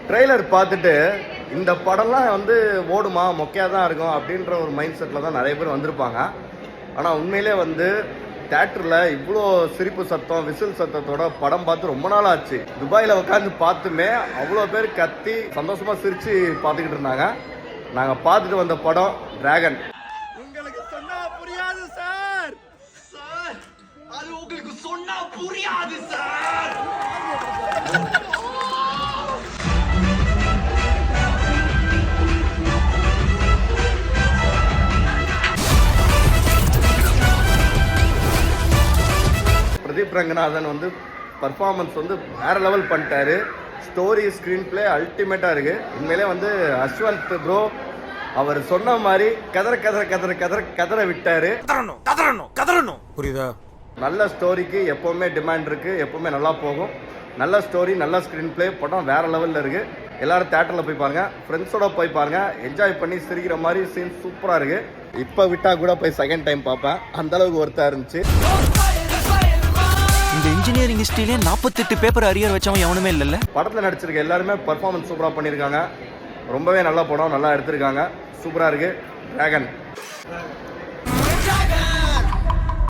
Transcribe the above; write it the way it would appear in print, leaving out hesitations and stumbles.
Trailer பார்த்துட்டு இந்த படம்லாம் வந்து ஓடுமா மொக்கையாக தான் இருக்கும் அப்படின்ற ஒரு மைண்ட் செட்டில் தான் நிறைய பேர் வந்திருப்பாங்க. ஆனால் உண்மையிலே வந்து தேட்டரில் இவ்வளோ சிரிப்பு சத்தம் விசில் சத்தத்தோட படம் பார்த்து ரொம்ப நாள் ஆச்சு. துபாயில் உட்காந்து பார்த்துமே அவ்வளோ பேர் கத்தி சந்தோஷமாக சிரித்து பார்த்துக்கிட்டு இருந்தாங்க. நாங்கள் பார்த்துட்டு வந்த படம் டிராகன். உங்களுக்கு சொன்னா புரியாது சார். சார் அது உங்களுக்கு சொன்னா புரியாது சார். பிரதீப் ரங்கநாதன் வந்து பர்ஃபார்மன்ஸ் வந்து வேற லெவல் பண்ணிட்டாரு. ஸ்டோரி ஸ்க்ரீன் பிளே அல்டிமேட்டாக இருக்குது. உண்மையிலே வந்து அஸ்வந்த் ப்ரோ அவர் சொன்ன மாதிரி கதற கதற கதற கதற கதற விட்டாரு. கதறணும் புரியுதா? நல்ல ஸ்டோரிக்கு எப்போவுமே டிமாண்ட் இருக்குது, எப்போவுமே நல்லா போகும். நல்ல ஸ்டோரி நல்ல ஸ்க்ரீன் பிளே, படம் வேறு லெவலில் இருக்குது. எல்லோரும் தேட்டரில் போய் பாருங்கள், ஃப்ரெண்ட்ஸோட போய் பாருங்கள், என்ஜாய் பண்ணி சிரிக்கிற மாதிரி சீன் சூப்பராக இருக்குது. இப்போ விட்டால் கூட போய் செகண்ட் டைம் பார்ப்பேன், அந்தளவுக்கு ஒர்த்தாக இருந்துச்சு. இந்த இன்ஜினியரிங் ஹிஸ்ட்ரியிலே 48 பேப்பர் அரியர் வச்சவன் எவனுமே இல்லைல்ல. படத்தில் நடிச்சிருக்க எல்லாருமே பர்ஃபார்மன்ஸ் சூப்பராக பண்ணியிருக்காங்க. ரொம்பவே நல்ல படம், நல்லா எடுத்திருக்காங்க, சூப்பராக இருக்குது. டிராகன்